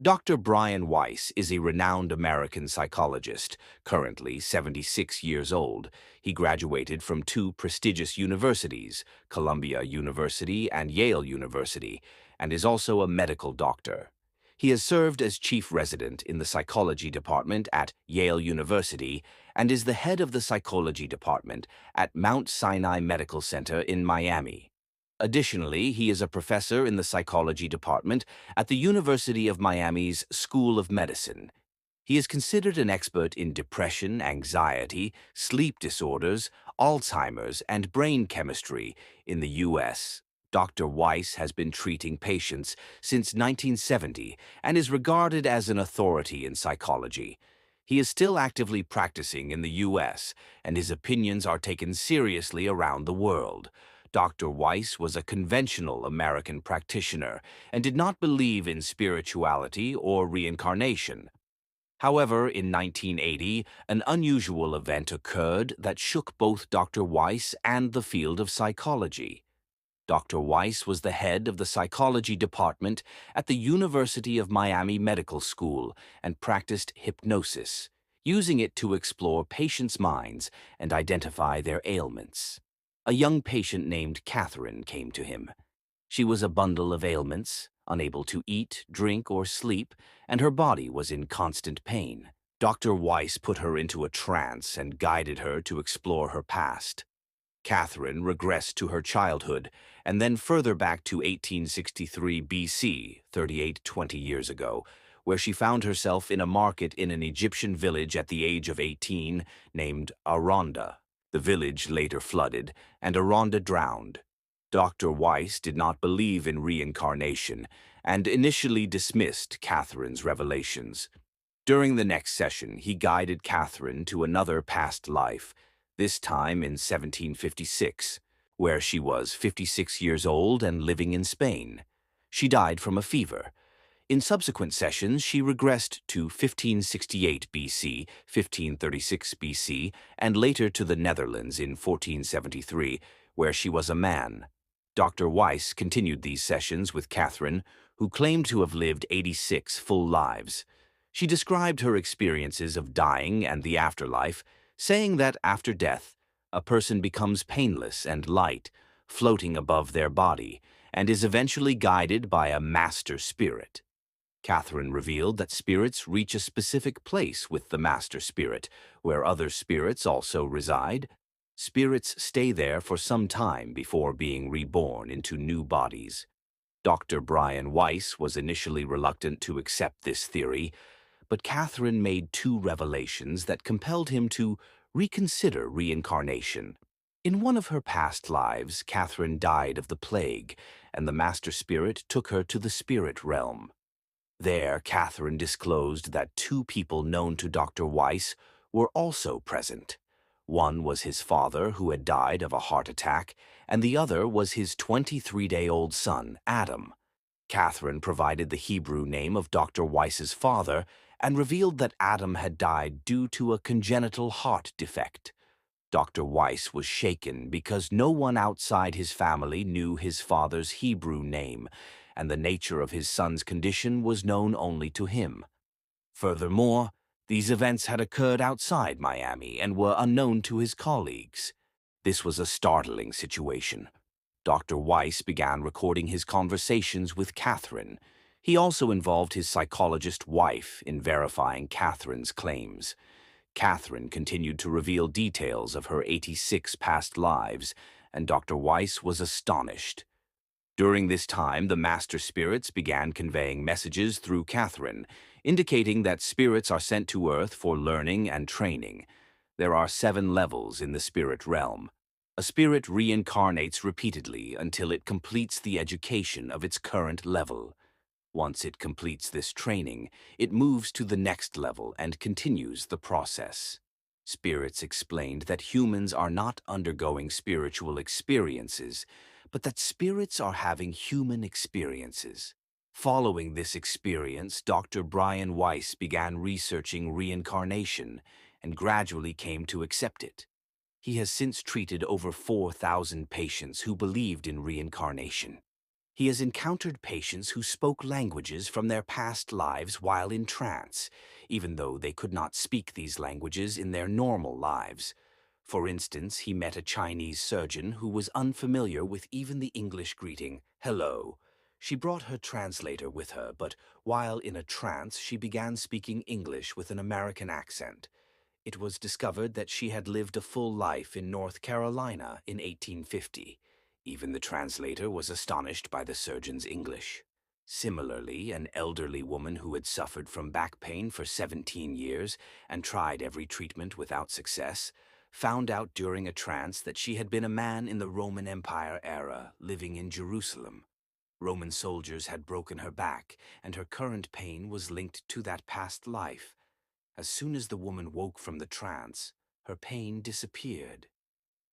Dr. Brian Weiss is a renowned American psychologist, currently 76 years old. He graduated from two prestigious universities, Columbia University and Yale University, and is also a medical doctor. He has served as chief resident in the psychology department at Yale University and is the head of the psychology department at Mount Sinai Medical Center in Miami. Additionally, he is a professor in the psychology department at the University of Miami's School of Medicine. He is considered an expert in depression, anxiety, sleep disorders, Alzheimer's, and brain chemistry in the U.S. Dr. Weiss has been treating patients since 1970 and is regarded as an authority in psychology. He is still actively practicing in the U.S., and his opinions are taken seriously around the world. Dr. Weiss was a conventional American practitioner and did not believe in spirituality or reincarnation. However, in 1980, an unusual event occurred that shook both Dr. Weiss and the field of psychology. Dr. Weiss was the head of the psychology department at the University of Miami Medical School and practiced hypnosis, using it to explore patients' minds and identify their ailments. A young patient named Catherine came to him. She was a bundle of ailments, unable to eat, drink, or sleep, and her body was in constant pain. Dr. Weiss put her into a trance and guided her to explore her past. Catherine regressed to her childhood and then further back to 1863 BC, 20 years ago, where she found herself in a market in an Egyptian village at the age of 18 named Aronda. The village later flooded, and Aronda drowned. Dr. Weiss did not believe in reincarnation and initially dismissed Catherine's revelations. During the next session, he guided Catherine to another past life, this time in 1756, where she was 56 years old and living in Spain. She died from a fever. In subsequent sessions, she regressed to 1568 BC, 1536 BC, and later to the Netherlands in 1473, where she was a man. Dr. Weiss continued these sessions with Catherine, who claimed to have lived 86 full lives. She described her experiences of dying and the afterlife, saying that after death, a person becomes painless and light, floating above their body, and is eventually guided by a master spirit. Catherine revealed that spirits reach a specific place with the master spirit, where other spirits also reside. Spirits stay there for some time before being reborn into new bodies. Dr. Brian Weiss was initially reluctant to accept this theory, but Catherine made two revelations that compelled him to reconsider reincarnation. In one of her past lives, Catherine died of the plague, and the master spirit took her to the spirit realm. There, Catherine disclosed that two people known to Dr. Weiss were also present. One was his father, who had died of a heart attack, and the other was his 23-day-old son, Adam. Catherine provided the Hebrew name of Dr. Weiss's father and revealed that Adam had died due to a congenital heart defect. Dr. Weiss was shaken because no one outside his family knew his father's Hebrew name, and the nature of his son's condition was known only to him. Furthermore, these events had occurred outside Miami and were unknown to his colleagues. This was a startling situation. Dr. Weiss began recording his conversations with Catherine. He also involved his psychologist wife in verifying Catherine's claims. Catherine continued to reveal details of her 86 past lives, and Dr. Weiss was astonished. During this time, the master spirits began conveying messages through Catherine, indicating that spirits are sent to Earth for learning and training. There are 7 levels in the spirit realm. A spirit reincarnates repeatedly until it completes the education of its current level. Once it completes this training, it moves to the next level and continues the process. Spirits explained that humans are not undergoing spiritual experiences, but that spirits are having human experiences. Following this experience, Dr. Brian Weiss began researching reincarnation and gradually came to accept it. He has since treated over 4,000 patients who believed in reincarnation. He has encountered patients who spoke languages from their past lives while in trance, even though they could not speak these languages in their normal lives. For instance, he met a Chinese surgeon who was unfamiliar with even the English greeting, "Hello." She brought her translator with her, but while in a trance, she began speaking English with an American accent. It was discovered that she had lived a full life in North Carolina in 1850. Even the translator was astonished by the surgeon's English. Similarly, an elderly woman who had suffered from back pain for 17 years and tried every treatment without success found out during a trance that she had been a man in the Roman Empire era living in Jerusalem. Roman soldiers had broken her back, and her current pain was linked to that past life. As soon as the woman woke from the trance, her pain disappeared.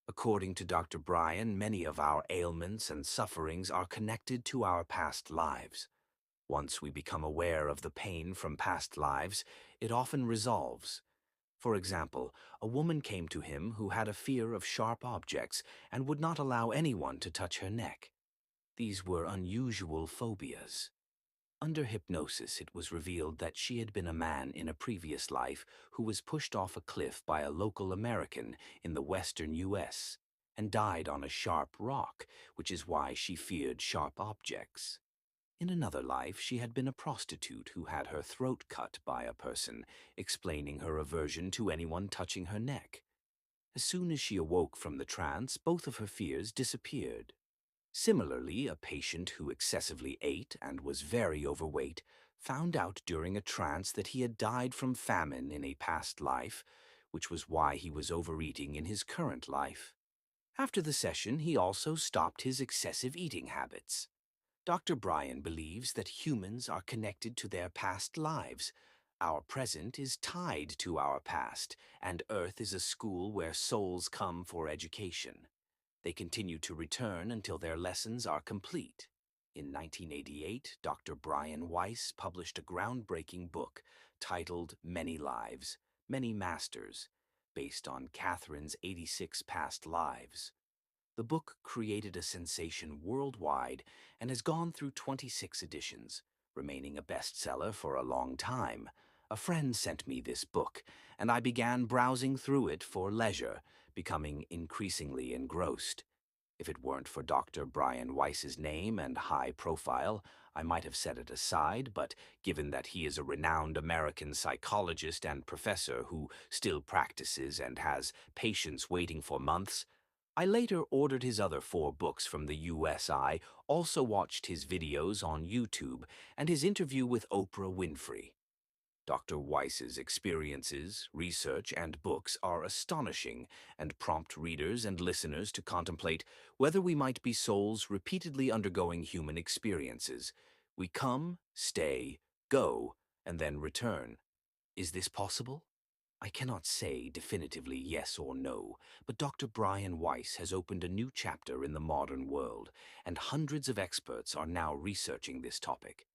According to Dr. Bryan, many of our ailments and sufferings are connected to our past lives. Once we become aware of the pain from past lives, it often resolves. For example, a woman came to him who had a fear of sharp objects and would not allow anyone to touch her neck. These were unusual phobias. Under hypnosis, it was revealed that she had been a man in a previous life who was pushed off a cliff by a local American in the western U.S. and died on a sharp rock, which is why she feared sharp objects. In another life, she had been a prostitute who had her throat cut by a person, explaining her aversion to anyone touching her neck. As soon as she awoke from the trance, both of her fears disappeared. Similarly, a patient who excessively ate and was very overweight found out during a trance that he had died from famine in a past life, which was why he was overeating in his current life. After the session, he also stopped his excessive eating habits. Dr. Bryan believes that humans are connected to their past lives. Our present is tied to our past, and Earth is a school where souls come for education. They continue to return until their lessons are complete. In 1988, Dr. Brian Weiss published a groundbreaking book titled Many Lives, Many Masters, based on Catherine's 86 past lives. The book created a sensation worldwide and has gone through 26 editions, remaining a bestseller for a long time. A friend sent me this book, and I began browsing through it for leisure, becoming increasingly engrossed. If it weren't for Dr. Brian Weiss's name and high profile, I might have set it aside, but given that he is a renowned American psychologist and professor who still practices and has patients waiting for months, I later ordered his other 4 books from the US. I also watched his videos on YouTube and his interview with Oprah Winfrey. Dr. Weiss's experiences, research, and books are astonishing and prompt readers and listeners to contemplate whether we might be souls repeatedly undergoing human experiences. We come, stay, go, and then return. Is this possible? I cannot say definitively yes or no, but Dr. Brian Weiss has opened a new chapter in the modern world, and hundreds of experts are now researching this topic.